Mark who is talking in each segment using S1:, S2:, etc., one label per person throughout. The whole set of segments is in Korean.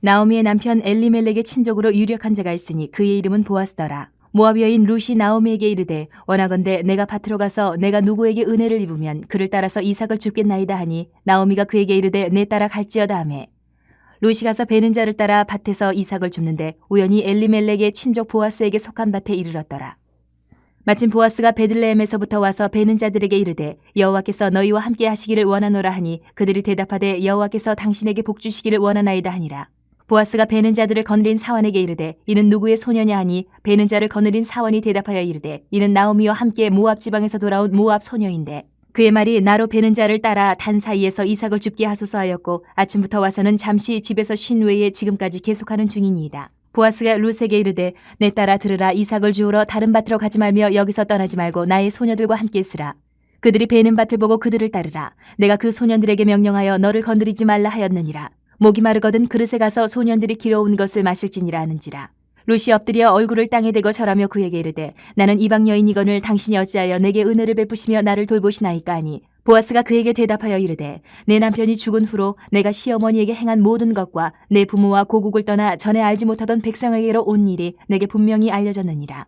S1: 나오미의 남편 엘리멜렉의 친족으로 유력한 자가 있으니 그의 이름은 보아스더라. 모압 여인 룻이 나오미에게 이르되 원하건대 내가 밭으로 가서 내가 누구에게 은혜를 입으면 그를 따라서 이삭을 줍겠나이다 하니 나오미가 그에게 이르되 내 따라 갈지어다 하매 룻이 가서 베는 자를 따라 밭에서 이삭을 줍는데 우연히 엘리멜렉의 친족 보아스에게 속한 밭에 이르렀더라. 마침 보아스가 베들레헴에서부터 와서 베는 자들에게 이르되 여호와께서 너희와 함께 하시기를 원하노라 하니 그들이 대답하되 여호와께서 당신에게 복 주시기를 원하나이다 하니라. 보아스가 베는 자들을 거느린 사원에게 이르되 이는 누구의 소녀냐 하니 베는 자를 거느린 사원이 대답하여 이르되 이는 나오미와 함께 모압 지방에서 돌아온 모압 소녀인데 그의 말이 나로 베는 자를 따라 단 사이에서 이삭을 줍게 하소서 하였고 아침부터 와서는 잠시 집에서 쉰 외에 지금까지 계속하는 중이니이다. 보아스가 룻에게 이르되 내 따라 들으라. 이삭을 주우러 다른 밭으로 가지 말며 여기서 떠나지 말고 나의 소녀들과 함께 있으라. 그들이 베는 밭을 보고 그들을 따르라. 내가 그 소년들에게 명령하여 너를 건드리지 말라 하였느니라. 목이 마르거든 그릇에 가서 소년들이 길어온 것을 마실지니라 하는지라. 룻이 엎드려 얼굴을 땅에 대고 절하며 그에게 이르되 나는 이방 여인이거늘 당신이 어찌하여 내게 은혜를 베푸시며 나를 돌보시나이까 하니 보아스가 그에게 대답하여 이르되 내 남편이 죽은 후로 내가 시어머니에게 행한 모든 것과 내 부모와 고국을 떠나 전에 알지 못하던 백성에게로 온 일이 내게 분명히 알려졌느니라.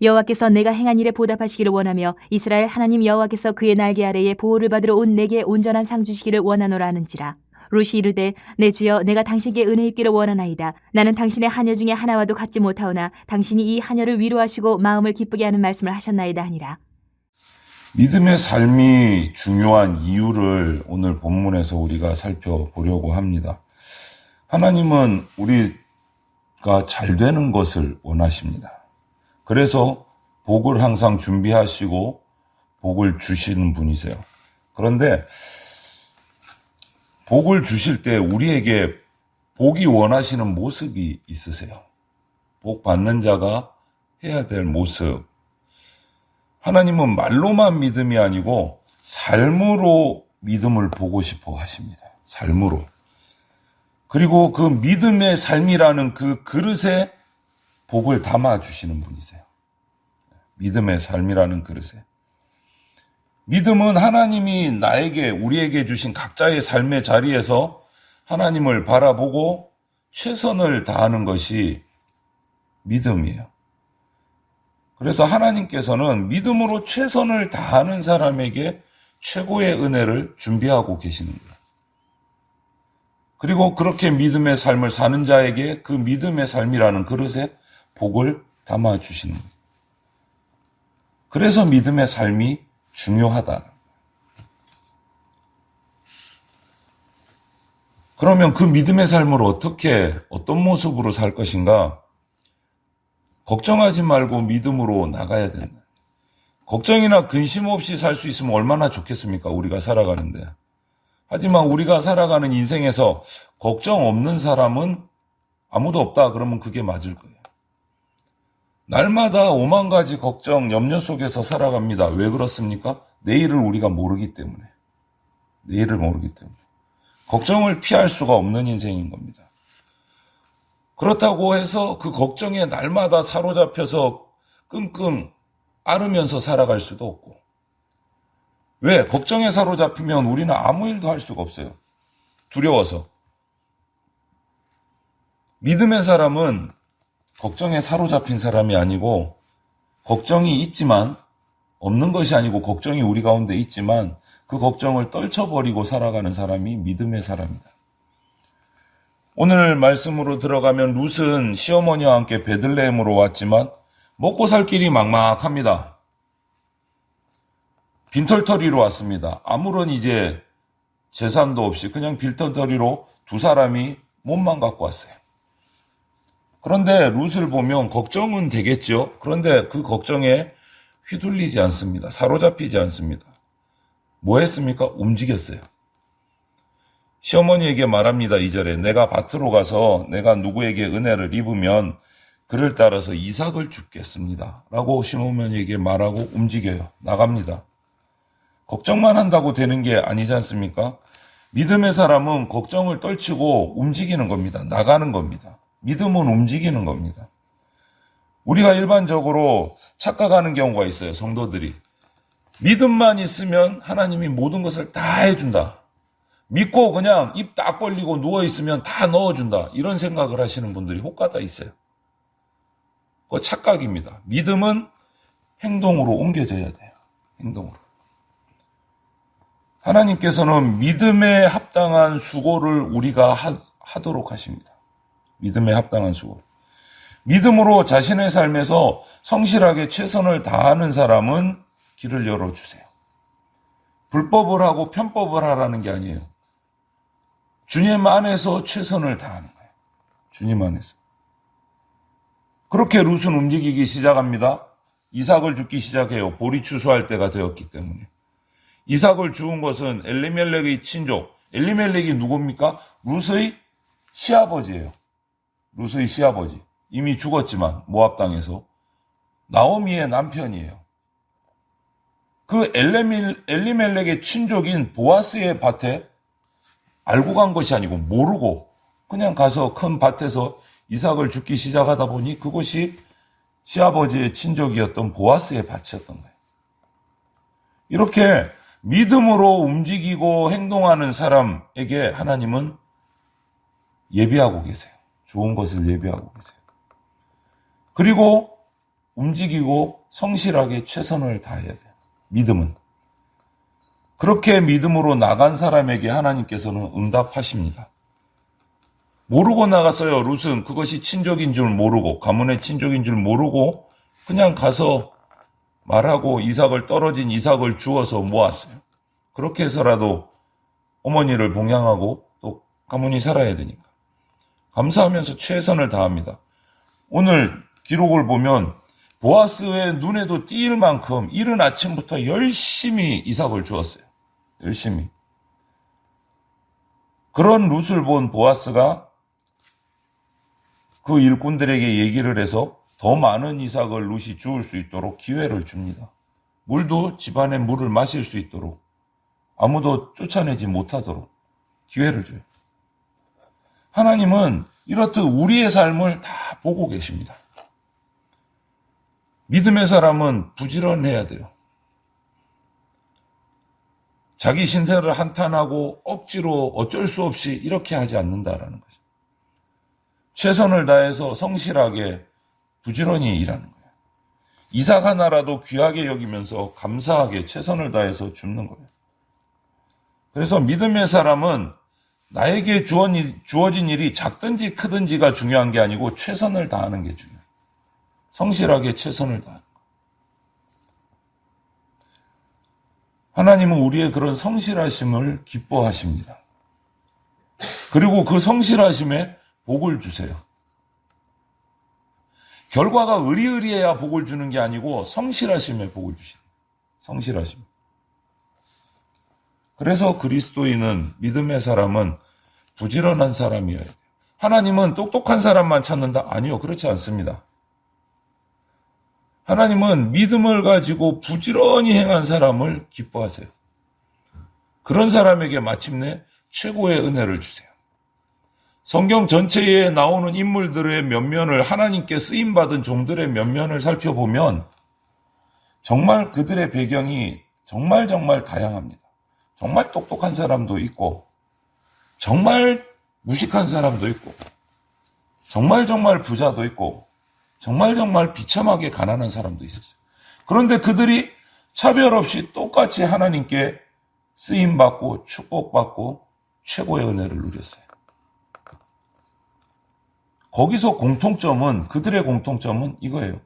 S1: 여호와께서 내가 행한 일에 보답하시기를 원하며 이스라엘 하나님 여호와께서 그의 날개 아래에 보호를 받으러 온 내게 온전한 상 주시기를 원하노라 하는지라. 룻이 이르되 내 주여 내가 당신께 은혜 입기를 원하나이다. 나는 당신의 하녀 중에 하나와도 같지 못하오나 당신이 이 하녀를 위로하시고 마음을 기쁘게 하는 말씀을 하셨나이다 하니라.
S2: 믿음의 삶이 중요한 이유를 오늘 본문에서 우리가 살펴보려고 합니다. 하나님은 우리가 잘 되는 것을 원하십니다. 그래서 복을 항상 준비하시고 복을 주시는 분이세요. 그런데 복을 주실 때 우리에게 복이 원하시는 모습이 있으세요. 복 받는 자가 해야 될 모습. 하나님은 말로만 믿음이 아니고 삶으로 믿음을 보고 싶어 하십니다. 삶으로. 그리고 그 믿음의 삶이라는 그 그릇에 복을 담아주시는 분이세요. 믿음의 삶이라는 그릇에. 믿음은 하나님이 우리에게 주신 각자의 삶의 자리에서 하나님을 바라보고 최선을 다하는 것이 믿음이에요. 그래서 하나님께서는 믿음으로 최선을 다하는 사람에게 최고의 은혜를 준비하고 계시는 거예요. 그리고 그렇게 믿음의 삶을 사는 자에게 그 믿음의 삶이라는 그릇에 복을 담아주시는 거예요. 그래서 믿음의 삶이 중요하다. 그러면 그 믿음의 삶을 어떤 모습으로 살 것인가? 걱정하지 말고 믿음으로 나가야 된다. 걱정이나 근심 없이 살 수 있으면 얼마나 좋겠습니까? 우리가 살아가는데. 하지만 우리가 살아가는 인생에서 걱정 없는 사람은 아무도 없다. 그러면 그게 맞을 거예요. 날마다 오만 가지 걱정, 염려 속에서 살아갑니다. 왜 그렇습니까? 내일을 우리가 모르기 때문에. 걱정을 피할 수가 없는 인생인 겁니다. 그렇다고 해서 그 걱정에 날마다 사로잡혀서 끙끙 앓으면서 살아갈 수도 없고. 왜? 걱정에 사로잡히면 우리는 아무 일도 할 수가 없어요. 두려워서. 믿음의 사람은 걱정에 사로잡힌 사람이 아니고 걱정이 있지만 없는 것이 아니고 걱정이 우리 가운데 있지만 그 걱정을 떨쳐버리고 살아가는 사람이 믿음의 사람이다. 오늘 말씀으로 들어가면 룻은 시어머니와 함께 베들레헴으로 왔지만 먹고 살 길이 막막합니다. 빈털터리로 왔습니다. 아무런 이제 재산도 없이 그냥 빈털터리로 두 사람이 몸만 갖고 왔어요. 그런데 룻을 보면 걱정은 되겠죠. 그런데 그 걱정에 휘둘리지 않습니다. 사로잡히지 않습니다. 뭐 했습니까? 움직였어요. 시어머니에게 말합니다. 2절에 내가 밭으로 가서 내가 누구에게 은혜를 입으면 그를 따라서 이삭을 줍겠습니다. 라고 시어머니에게 말하고 움직여요. 나갑니다. 걱정만 한다고 되는 게 아니지 않습니까? 믿음의 사람은 걱정을 떨치고 움직이는 겁니다. 나가는 겁니다. 믿음은 움직이는 겁니다. 우리가 일반적으로 착각하는 경우가 있어요. 성도들이. 믿음만 있으면 하나님이 모든 것을 다 해준다. 믿고 그냥 입 딱 벌리고 누워있으면 다 넣어준다. 이런 생각을 하시는 분들이 혹가다 있어요. 그거 착각입니다. 믿음은 행동으로 옮겨져야 돼요. 행동으로. 하나님께서는 믿음에 합당한 수고를 우리가 하도록 하십니다. 믿음에 합당한 수고. 믿음으로 자신의 삶에서 성실하게 최선을 다하는 사람은 길을 열어주세요. 불법을 하고 편법을 하라는 게 아니에요. 주님 안에서 최선을 다하는 거예요. 주님 안에서. 그렇게 룻은 움직이기 시작합니다. 이삭을 죽기 시작해요. 볼이 추수할 때가 되었기 때문에. 이삭을 죽은 것은 엘리멜렉의 친족. 엘리멜렉이 누굽니까? 룻의 시아버지예요. 룻의 시아버지. 이미 죽었지만 모압 땅에서. 나오미의 남편이에요. 그 엘리멜렉의 친족인 보아스의 밭에 알고 간 것이 아니고 모르고 그냥 가서 큰 밭에서 이삭을 죽기 시작하다 보니 그것이 시아버지의 친족이었던 보아스의 밭이었던 거예요. 이렇게 믿음으로 움직이고 행동하는 사람에게 하나님은 예비하고 계세요. 좋은 것을 예비하고 계세요. 그리고 움직이고 성실하게 최선을 다해야 돼요. 믿음은. 그렇게 믿음으로 나간 사람에게 하나님께서는 응답하십니다. 모르고 나갔어요. 룻은 그것이 친족인 줄 모르고 가문의 친족인 줄 모르고 그냥 가서 말하고 이삭을 떨어진 이삭을 주워서 모았어요. 그렇게 해서라도 어머니를 봉양하고 또 가문이 살아야 되니까. 감사하면서 최선을 다합니다. 오늘 기록을 보면 보아스의 눈에도 띄일 만큼 이른 아침부터 열심히 이삭을 주었어요. 열심히. 그런 룻을 본 보아스가 그 일꾼들에게 얘기를 해서 더 많은 이삭을 룻이 주울 수 있도록 기회를 줍니다. 물도 집안에 물을 마실 수 있도록 아무도 쫓아내지 못하도록 기회를 줘요. 하나님은 이렇듯 우리의 삶을 다 보고 계십니다. 믿음의 사람은 부지런해야 돼요. 자기 신세를 한탄하고 억지로 어쩔 수 없이 이렇게 하지 않는다라는 거죠. 최선을 다해서 성실하게 부지런히 일하는 거예요. 이삭 하나라도 귀하게 여기면서 감사하게 최선을 다해서 줍는 거예요. 그래서 믿음의 사람은 나에게 주어진 일이 작든지 크든지가 중요한 게 아니고 최선을 다하는 게 중요해요. 성실하게 최선을 다하는 거예요. 하나님은 우리의 그런 성실하심을 기뻐하십니다. 그리고 그 성실하심에 복을 주세요. 결과가 의리의리해야 복을 주는 게 아니고 성실하심에 복을 주시는 거예요. 성실하심. 그래서 그리스도인은 믿음의 사람은 부지런한 사람이어야 돼요. 하나님은 똑똑한 사람만 찾는다? 아니요, 그렇지 않습니다. 하나님은 믿음을 가지고 부지런히 행한 사람을 기뻐하세요. 그런 사람에게 마침내 최고의 은혜를 주세요. 성경 전체에 나오는 인물들의 면면을 하나님께 쓰임받은 종들의 면면을 살펴보면 정말 그들의 배경이 정말 다양합니다. 정말 똑똑한 사람도 있고 정말 무식한 사람도 있고 정말 부자도 있고 정말 비참하게 가난한 사람도 있었어요. 그런데 그들이 차별 없이 똑같이 하나님께 쓰임받고 축복받고 최고의 은혜를 누렸어요. 거기서 그들의 공통점은 이거예요.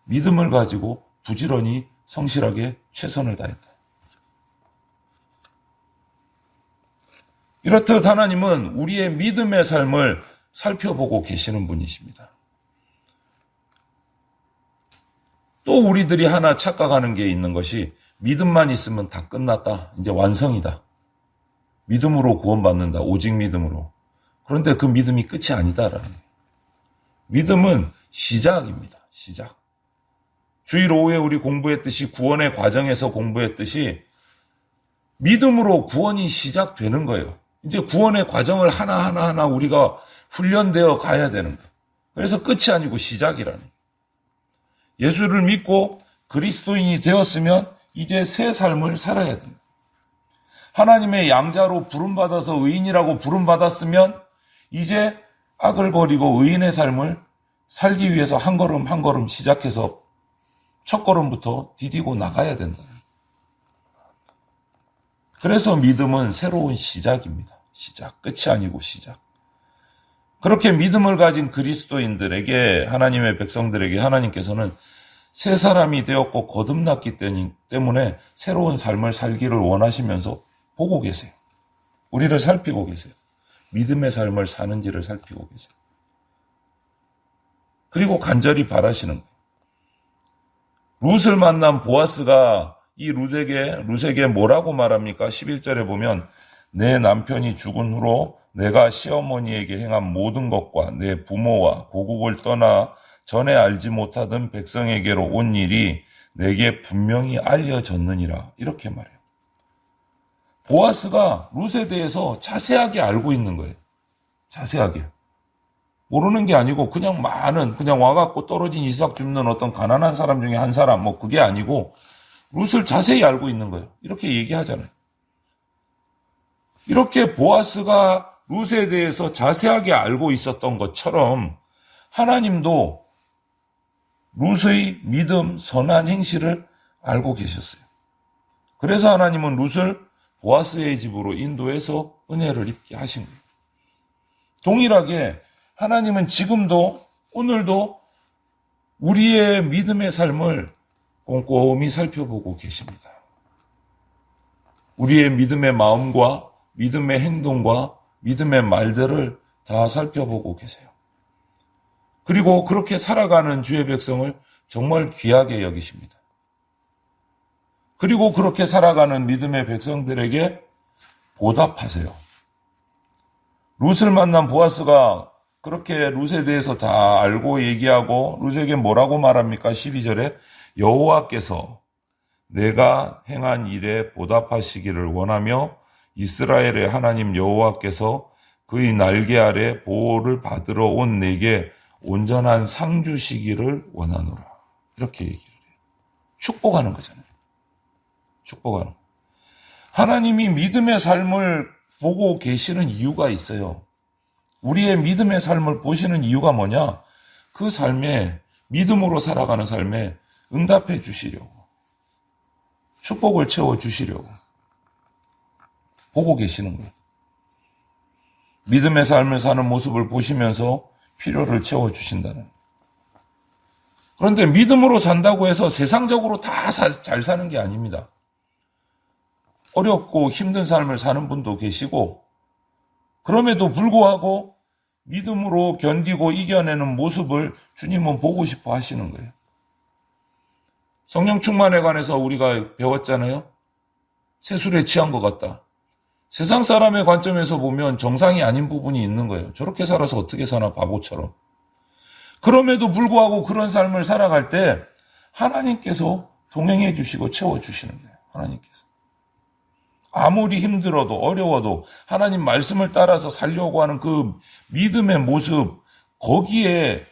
S2: 믿음을 가지고 부지런히 성실하게 최선을 다했다. 이렇듯 하나님은 우리의 믿음의 삶을 살펴보고 계시는 분이십니다. 또 우리들이 하나 착각하는 게 있는 것이 믿음만 있으면 다 끝났다. 이제 완성이다. 믿음으로 구원받는다. 오직 믿음으로. 그런데 그 믿음이 끝이 아니다라는 거예요. 믿음은 시작입니다. 시작. 주일 오후에 우리 공부했듯이 구원의 과정에서 공부했듯이 믿음으로 구원이 시작되는 거예요. 이제 구원의 과정을 하나하나 우리가 훈련되어 가야 되는 거예요. 그래서 끝이 아니고 시작이라는 거예요. 예수를 믿고 그리스도인이 되었으면 이제 새 삶을 살아야 됩니다. 하나님의 양자로 부름받아서 의인이라고 부름받았으면 이제 악을 버리고 의인의 삶을 살기 위해서 한 걸음 한 걸음 시작해서 첫 걸음부터 디디고 나가야 된다. 그래서 믿음은 새로운 시작입니다. 시작. 끝이 아니고 시작. 그렇게 믿음을 가진 그리스도인들에게, 하나님의 백성들에게 하나님께서는 새 사람이 되었고 거듭났기 때문에 새로운 삶을 살기를 원하시면서 보고 계세요. 우리를 살피고 계세요. 믿음의 삶을 사는지를 살피고 계세요. 그리고 간절히 바라시는 거예요. 룻을 만난 보아스가 이 룻에게 뭐라고 말합니까? 11절에 보면 내 남편이 죽은 후로 내가 시어머니에게 행한 모든 것과 내 부모와 고국을 떠나 전에 알지 못하던 백성에게로 온 일이 내게 분명히 알려졌느니라. 이렇게 말해요. 보아스가 룻에 대해서 자세하게 알고 있는 거예요. 자세하게. 모르는 게 아니고 그냥 와갖고 떨어진 이삭 줍는 어떤 가난한 사람 중에 한 사람, 그게 아니고 룻을 자세히 알고 있는 거예요. 이렇게 얘기하잖아요. 이렇게 보아스가 룻에 대해서 자세하게 알고 있었던 것처럼 하나님도 룻의 믿음, 선한 행실을 알고 계셨어요. 그래서 하나님은 룻을 보아스의 집으로 인도해서 은혜를 입게 하신 거예요. 동일하게 하나님은 지금도, 오늘도 우리의 믿음의 삶을 꼼꼼히 살펴보고 계십니다. 우리의 믿음의 마음과 믿음의 행동과 믿음의 말들을 다 살펴보고 계세요. 그리고 그렇게 살아가는 주의 백성을 정말 귀하게 여기십니다. 그리고 그렇게 살아가는 믿음의 백성들에게 보답하세요. 룻을 만난 보아스가 그렇게 룻에 대해서 다 알고 얘기하고 룻에게 뭐라고 말합니까? 12절에 여호와께서 내가 행한 일에 보답하시기를 원하며 이스라엘의 하나님 여호와께서 그의 날개 아래 보호를 받으러 온 내게 온전한 상 주시기를 원하노라. 이렇게 얘기를 해요. 축복하는 거잖아요. 축복하는 거. 하나님이 믿음의 삶을 보고 계시는 이유가 있어요. 우리의 믿음의 삶을 보시는 이유가 뭐냐? 그 삶에, 믿음으로 살아가는 삶에 응답해 주시려고, 축복을 채워 주시려고 보고 계시는 거예요. 믿음의 삶을 사는 모습을 보시면서 필요를 채워 주신다는. 그런데 믿음으로 산다고 해서 세상적으로 다 잘 사는 게 아닙니다. 어렵고 힘든 삶을 사는 분도 계시고, 그럼에도 불구하고 믿음으로 견디고 이겨내는 모습을 주님은 보고 싶어 하시는 거예요. 성령 충만에 관해서 우리가 배웠잖아요. 세술에 취한 것 같다. 세상 사람의 관점에서 보면 정상이 아닌 부분이 있는 거예요. 저렇게 살아서 어떻게 사나, 바보처럼. 그럼에도 불구하고 그런 삶을 살아갈 때 하나님께서 동행해 주시고 채워 주시는 거예요. 하나님께서. 아무리 힘들어도 어려워도 하나님 말씀을 따라서 살려고 하는 그 믿음의 모습, 거기에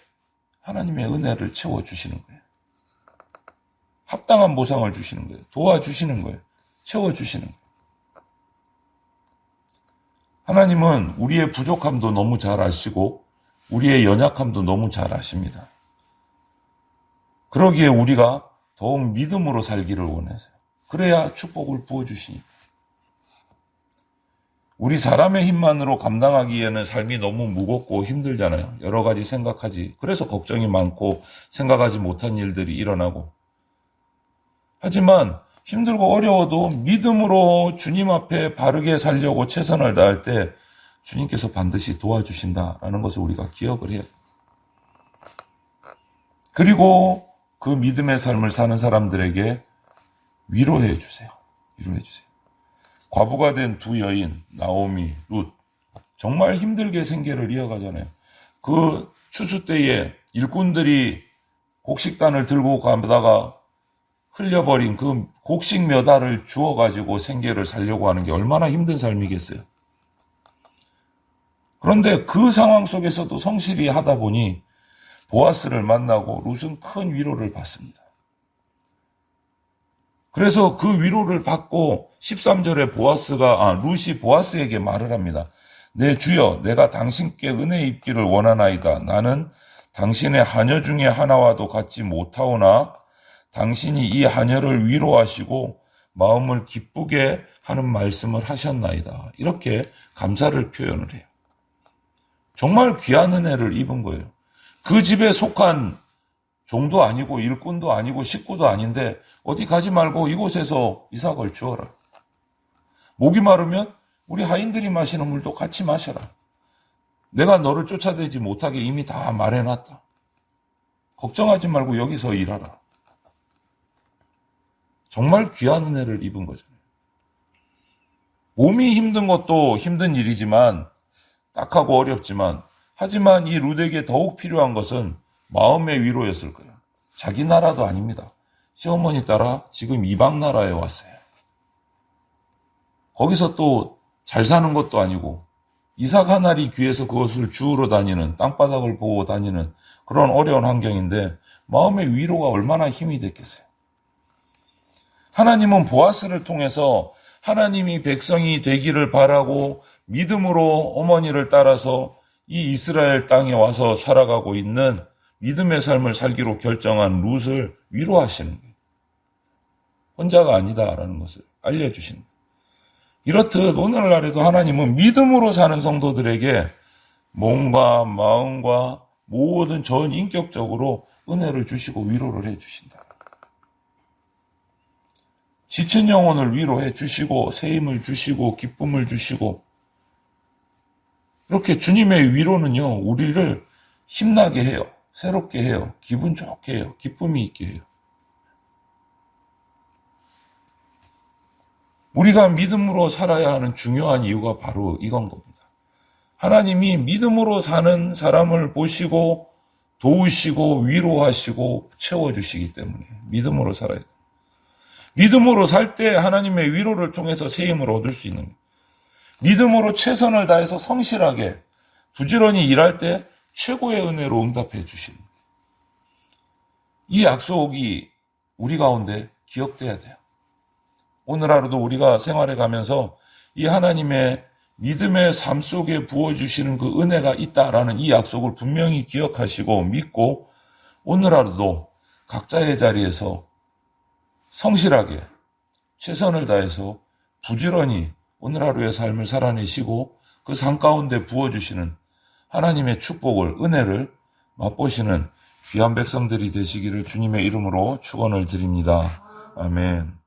S2: 하나님의 은혜를 채워주시는 거예요. 합당한 보상을 주시는 거예요. 도와주시는 거예요. 채워주시는 거예요. 하나님은 우리의 부족함도 너무 잘 아시고 우리의 연약함도 너무 잘 아십니다. 그러기에 우리가 더욱 믿음으로 살기를 원하세요. 그래야 축복을 부어주시니까. 우리 사람의 힘만으로 감당하기에는 삶이 너무 무겁고 힘들잖아요. 여러 가지 생각하지. 그래서 걱정이 많고 생각하지 못한 일들이 일어나고. 하지만 힘들고 어려워도 믿음으로 주님 앞에 바르게 살려고 최선을 다할 때 주님께서 반드시 도와주신다라는 것을 우리가 기억을 해야 돼요. 그리고 그 믿음의 삶을 사는 사람들에게 위로해 주세요. 위로해 주세요. 과부가 된 두 여인, 나오미, 룻, 정말 힘들게 생계를 이어가잖아요. 그 추수 때에 일꾼들이 곡식단을 들고 가다가 흘려버린 그 곡식 몇 알을 주워가지고 생계를 살려고 하는 게 얼마나 힘든 삶이겠어요. 그런데 그 상황 속에서도 성실히 하다 보니 보아스를 만나고 룻은 큰 위로를 받습니다. 그래서 그 위로를 받고 13절에 룻이 보아스에게 말을 합니다. 내 주여, 내가 당신께 은혜 입기를 원하나이다. 나는 당신의 하녀 중에 하나와도 같지 못하오나 당신이 이 하녀를 위로하시고 마음을 기쁘게 하는 말씀을 하셨나이다. 이렇게 감사를 표현을 해요. 정말 귀한 은혜를 입은 거예요. 그 집에 속한 종도 아니고 일꾼도 아니고 식구도 아닌데 어디 가지 말고 이곳에서 이삭을 주어라. 목이 마르면 우리 하인들이 마시는 물도 같이 마셔라. 내가 너를 쫓아내지 못하게 이미 다 말해놨다. 걱정하지 말고 여기서 일하라. 정말 귀한 은혜를 입은 거잖아요. 몸이 힘든 것도 힘든 일이지만 딱하고 어렵지만 하지만 이 룻에게 더욱 필요한 것은 마음의 위로였을 거예요. 자기 나라도 아닙니다. 시어머니 따라 지금 이방 나라에 왔어요. 거기서 또 잘 사는 것도 아니고 이삭 한 알이 귀해서 그것을 주우러 다니는 땅바닥을 보고 다니는 그런 어려운 환경인데 마음의 위로가 얼마나 힘이 됐겠어요. 하나님은 보아스를 통해서 하나님이 백성이 되기를 바라고 믿음으로 어머니를 따라서 이 이스라엘 땅에 와서 살아가고 있는 믿음의 삶을 살기로 결정한 룻을 위로하시는 거예요. 혼자가 아니다라는 것을 알려주시는 거예요. 이렇듯 오늘날에도 하나님은 믿음으로 사는 성도들에게 몸과 마음과 모든 전 인격적으로 은혜를 주시고 위로를 해주신다. 지친 영혼을 위로해 주시고 새 힘을 주시고 기쁨을 주시고 이렇게 주님의 위로는요 우리를 힘나게 해요. 새롭게 해요. 기분 좋게 해요. 기쁨이 있게 해요. 우리가 믿음으로 살아야 하는 중요한 이유가 바로 이건 겁니다. 하나님이 믿음으로 사는 사람을 보시고 도우시고 위로하시고 채워주시기 때문에 믿음으로 살아야 돼요. 믿음으로 살 때 하나님의 위로를 통해서 새 힘을 얻을 수 있는 거예요. 믿음으로 최선을 다해서 성실하게 부지런히 일할 때 최고의 은혜로 응답해 주시는 거예요. 이 약속이 우리 가운데 기억돼야 돼요. 오늘 하루도 우리가 생활해 가면서 이 하나님의 믿음의 삶 속에 부어주시는 그 은혜가 있다라는 이 약속을 분명히 기억하시고 믿고 오늘 하루도 각자의 자리에서 성실하게 최선을 다해서 부지런히 오늘 하루의 삶을 살아내시고 그 삶 가운데 부어주시는 하나님의 축복을, 은혜를 맛보시는 귀한 백성들이 되시기를 주님의 이름으로 축원을 드립니다. 아멘.